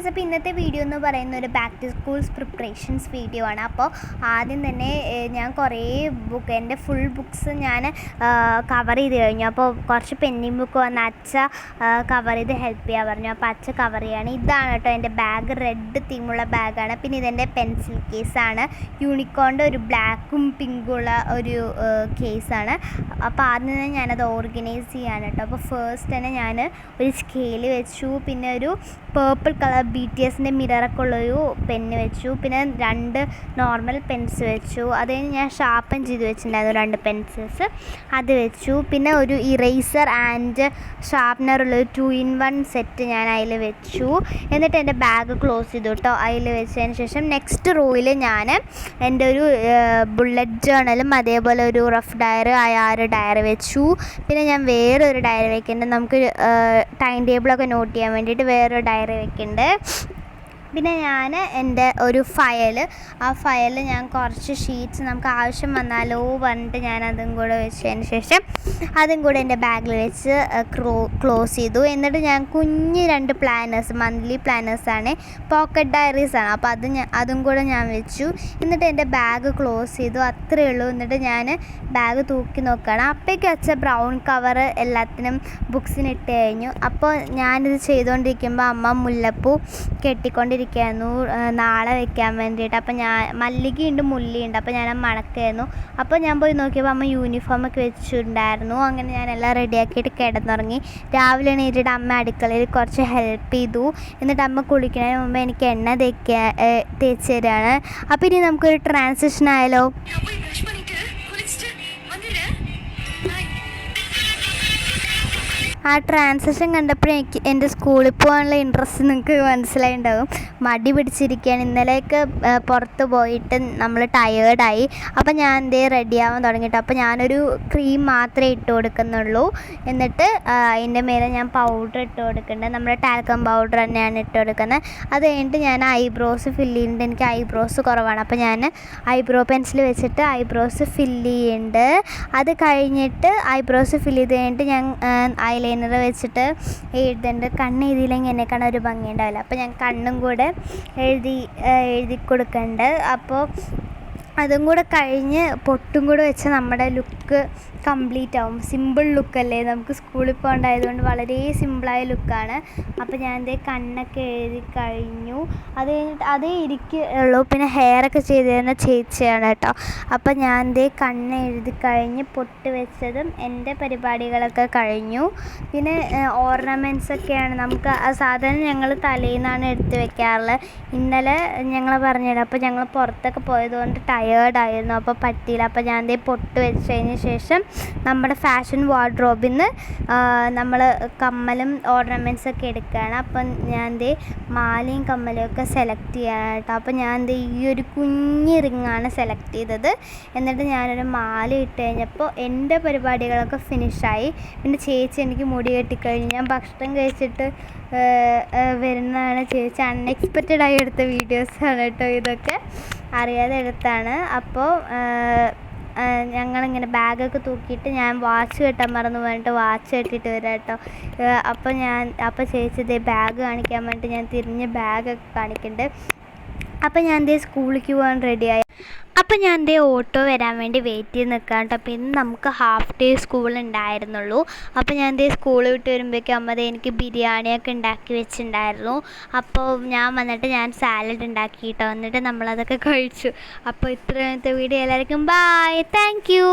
Guys, അപ്പോൾ ഇന്നത്തെ video എന്ന് പറയുന്ന ഒരു back to schools preparations video ആണ്. അപ്പോൾ ആദ്യം തന്നെ ഞാൻ കുറേ എൻ്റെ ഫുൾ ബുക്സ് ഞാൻ കവർ ചെയ്ത് കഴിഞ്ഞു. അപ്പോൾ കുറച്ച് പെൻഡിങ് ബുക്ക് വന്ന് അച്ഛ കവർ ചെയ്ത് ഹെൽപ്പ് ചെയ്യാൻ പറഞ്ഞു. അപ്പോൾ അച്ഛ കവർ ചെയ്യാണ്. ഇതാണ് കേട്ടോ എൻ്റെ ബാഗ്, റെഡ് തീമുള്ള ബാഗാണ്. പിന്നെ ഇതെൻ്റെ പെൻസിൽ കേസാണ്, യൂണിക്കോണിൻ്റെ ഒരു ബ്ലാക്കും പിങ്കുള്ള ഒരു കേസാണ്. അപ്പോൾ ആദ്യം തന്നെ ഞാനത് ഓർഗനൈസ് ചെയ്യാണ് കേട്ടോ. അപ്പോൾ ഫസ്റ്റ് തന്നെ ഞാൻ ഒരു സ്കെയിൽ വെച്ചു, പിന്നെ ഒരു പേർപ്പിൾ കളർ BTS മിററൊക്കെ ഉള്ളൊരു പെന്ന് വെച്ചു, പിന്നെ 2 നോർമൽ പെൻസ് വെച്ചു. അത് കഴിഞ്ഞ് ഞാൻ ഷാർപ്പൻ ചെയ്ത് വെച്ചിട്ടുണ്ടായിരുന്നു 2 പെൻസിൽസ്, അത് വെച്ചു. പിന്നെ ഒരു ഇറേസർ ആൻഡ് ഷാർപ്നറുള്ളൊരു 2-in-1 സെറ്റ് ഞാൻ അതിൽ വെച്ചു. എന്നിട്ട് എൻ്റെ ബാഗ് ക്ലോസ് ചെയ്തു കേട്ടോ. അതിൽ വെച്ചതിന് ശേഷം നെക്സ്റ്റ് റോയിൽ ഞാൻ എൻ്റെ ഒരു ബുള്ളറ്റ് ജേർണലും അതേപോലെ ഒരു റഫ് ഡയറി ആയ ഒരു ഡയറി വെച്ചു. പിന്നെ ഞാൻ വേറൊരു ഡയറി വെക്കുന്നുണ്ട്, നമുക്ക് ടൈം ടേബിളൊക്കെ നോട്ട് ചെയ്യാൻ വേണ്ടിയിട്ട് വേറൊരു ഡയറി വെക്കുന്നുണ്ട്. പിന്നെ ഞാൻ എൻ്റെ ഒരു ആ ഫയൽ ഞാൻ കുറച്ച് ഷീറ്റ്സ് നമുക്ക് ആവശ്യം വന്നാലോ പറഞ്ഞിട്ട് ഞാൻ അതും കൂടെ വെച്ചതിന് ശേഷം അതും കൂടെ എൻ്റെ ബാഗിൽ വെച്ച് ക്ലോസ് ചെയ്തു. എന്നിട്ട് ഞാൻ കുഞ്ഞ് 2 പ്ലാനേഴ്സ്, മന്ത്ലി പ്ലാനേഴ്സാണ്, പോക്കറ്റ് ഡയറീസാണ്. അപ്പോൾ അതും കൂടെ ഞാൻ വെച്ചു. എന്നിട്ട് എൻ്റെ ബാഗ് ക്ലോസ് ചെയ്തു, അത്രയേ ഉള്ളൂ. എന്നിട്ട് ഞാൻ ബാഗ് തൂക്കി നോക്കുകയാണ്. അപ്പോഴേക്കും അച്ഛ ബ്രൗൺ കവർ എല്ലാത്തിനും ബുക്സിന് ഇട്ട് കഴിഞ്ഞു. അപ്പോൾ ഞാനിത് ചെയ്തുകൊണ്ടിരിക്കുമ്പോൾ അമ്മ മുല്ലപ്പൂ കെട്ടിക്കൊണ്ടിരിക്കുകയായിരുന്നു നാളെ വെക്കാൻ വേണ്ടിയിട്ട്. അപ്പോൾ ഞാൻ മല്ലികയുണ്ട്, മുല്ലയുണ്ട്, അപ്പോൾ ഞാൻ മണക്കായിരുന്നു. അപ്പോൾ ഞാൻ പോയി നോക്കിയപ്പോൾ അമ്മ യൂണിഫോമൊക്കെ വെച്ചിട്ടുണ്ടായിരുന്നു. അങ്ങനെ ഞാനെല്ലാം റെഡിയാക്കിയിട്ട് കിടന്നുറങ്ങി. രാവിലെ എണീറ്റിട്ട് അമ്മ അടുക്കളയിൽ കുറച്ച് ഹെൽപ്പ് ചെയ്തു. എന്നിട്ട് അമ്മ കുളിക്കുന്നതിന് മുമ്പ് എനിക്ക് എണ്ണ തേച്ച് തരാണ്. അപ്പോൾ ഇനി നമുക്കൊരു ട്രാൻസിഷൻ ആയാലോ. ആ ട്രാൻസിഷൻ കണ്ടപ്പോഴേ എൻ്റെ സ്കൂളിൽ പോകാനുള്ള ഇൻട്രസ്റ്റ് നിങ്ങൾക്ക് മനസ്സിലായിട്ടുണ്ടാകും. മടി പിടിച്ചിരിക്കുകയാണ്. ഇന്നലെയൊക്കെ പുറത്ത് പോയിട്ട് നമ്മൾ ടയേർഡായി. അപ്പോൾ ഞാൻ എന്തേ റെഡിയാവാൻ തുടങ്ങിയിട്ട് അപ്പോൾ ഞാനൊരു ക്രീം മാത്രമേ ഇട്ട് കൊടുക്കുന്നുള്ളൂ. എന്നിട്ട് അതിൻ്റെ മേലെ ഞാൻ പൗഡർ ഇട്ട് കൊടുക്കുന്നുണ്ട്, നമ്മുടെ ടാൽക്കം പൗഡർ തന്നെയാണ് ഇട്ട് കൊടുക്കുന്നത്. അത് കഴിഞ്ഞിട്ട് ഞാൻ ഐബ്രോസ് ഫില്ല് ചെയ്യുന്നുണ്ട്. എനിക്ക് ഐബ്രോസ് കുറവാണ്, അപ്പോൾ ഞാൻ ഐബ്രോ പെൻസിൽ വെച്ചിട്ട് ഐബ്രോസ് ഫില്ല് ചെയ്യുന്നുണ്ട്. അത് കഴിഞ്ഞിട്ട് ഐബ്രോസ് ഫില്ല് ചെയ്ത് കഴിഞ്ഞിട്ട് ഞാൻ ഐലൈനർ വെച്ചിട്ട് എഴുതുന്നുണ്ട്. കണ്ണ് എഴുതിയില്ലെങ്കിൽ എന്നെ കാണാൻ ഒരു ഭംഗി ഉണ്ടാവില്ല. അപ്പോൾ ഞാൻ കണ്ണും കൂടെ എഴുതി കൊടുക്കുന്നുണ്ട്. അപ്പോൾ അതും കൂടെ കഴിഞ്ഞ് പൊട്ടും കൂടെ വെച്ച് നമ്മുടെ ലുക്ക് കംപ്ലീറ്റ് ആവും. സിമ്പിൾ ലുക്കല്ലേ, നമുക്ക് സ്കൂളിൽ പോകേണ്ടതായതുകൊണ്ട് വളരെ സിമ്പിളായ ലുക്കാണ്. അപ്പോൾ ഞാൻ എന്തേ കണ്ണൊക്കെ എഴുതി കഴിഞ്ഞു. അത് കഴിഞ്ഞിട്ട് അതേ ഇരിക്കുള്ളൂ. പിന്നെ ഹെയറൊക്കെ ചെയ്ത് തരുന്ന ചേച്ചിയാണ് കേട്ടോ. അപ്പോൾ ഞാൻ എന്തേ കണ്ണ് എഴുതി കഴിഞ്ഞ് പൊട്ട് വെച്ചതും എൻ്റെ പരിപാടികളൊക്കെ കഴിഞ്ഞു. പിന്നെ ഓർണമെൻറ്റ്സൊക്കെയാണ് നമുക്ക് സാധാരണ ഞങ്ങൾ തലേന്നാണ് എടുത്ത് വെക്കാറുള്ളത്. ഇന്നലെ ഞങ്ങൾ പറഞ്ഞുതരാം. അപ്പോൾ ഞങ്ങൾ പുറത്തൊക്കെ പോയതുകൊണ്ട് ടയേർഡായിരുന്നു, അപ്പോൾ പറ്റിയില്ല. അപ്പോൾ ഞാൻ എന്തേ പൊട്ട് വെച്ചതിന് ശേഷം നമ്മുടെ ഫാഷൻ വാർഡ്രോബിൽ നിന്ന് നമ്മൾ കമ്മലും ഓർണമെൻറ്റ്സൊക്കെ എടുക്കുകയാണ്. അപ്പം ഞാൻ എന്തേ മാലയും കമ്മലും ഒക്കെ സെലക്ട് ചെയ്യാനായിട്ടോ. അപ്പോൾ ഞാൻ എന്തേ ഈ ഒരു കുഞ്ഞ് റിങ്ങാണ് സെലക്ട് ചെയ്തത്. എന്നിട്ട് ഞാനൊരു മാല ഇട്ട് കഴിഞ്ഞപ്പോൾ എൻ്റെ പരിപാടികളൊക്കെ ഫിനിഷായി. പിന്നെ ചേച്ചി എനിക്ക് മുടി കെട്ടിക്കഴിഞ്ഞ് ഞാൻ ഭക്ഷണം കഴിച്ചിട്ട് വരുന്നതാണ്. ചേച്ചി അൺഎക്സ്പെക്റ്റഡായി എടുത്ത വീഡിയോസാണ് കേട്ടോ, ഇതൊക്കെ അറിയാതെ എടുത്താണ്. അപ്പോൾ ഞങ്ങളിങ്ങനെ ബാഗൊക്കെ തൂക്കിയിട്ട് ഞാൻ വാച്ച് കെട്ടാൻ മറന്നു പോയിട്ട് വാച്ച് കെട്ടിയിട്ട് വരാം കേട്ടോ. അപ്പോൾ ചേച്ചി ബാഗ് കാണിക്കാൻ വേണ്ടിയിട്ട് ഞാൻ തിരിഞ്ഞ് ബാഗൊക്കെ കാണിക്കുന്നുണ്ട്. അപ്പോൾ ഞാൻ സ്കൂളിലേക്ക് പോകാൻ റെഡിയായി. അപ്പോൾ ഞാൻ ഓട്ടോ വരാൻ വേണ്ടി വെയിറ്റ് ചെയ്ത് നിൽക്കാം കേട്ടോ. അപ്പോൾ ഇന്ന് നമുക്ക് ഹാഫ് ഡേ സ്കൂൾ ഉണ്ടായിരുന്നുള്ളൂ. അപ്പോൾ ഞാൻ സ്കൂൾ വിട്ട് വരുമ്പോഴേക്കും അമ്മ എനിക്ക് ബിരിയാണിയൊക്കെ ഉണ്ടാക്കി വെച്ചിട്ടുണ്ടായിരുന്നു. അപ്പോൾ ഞാൻ വന്നിട്ട് ഞാൻ സാലഡ് ഉണ്ടാക്കി കേട്ടോ. എന്നിട്ട് നമ്മളതൊക്കെ കഴിച്ചു. അപ്പോൾ ഇത്രത്തെ വീഡിയോ എല്ലാവർക്കും ബൈ, താങ്ക് യു.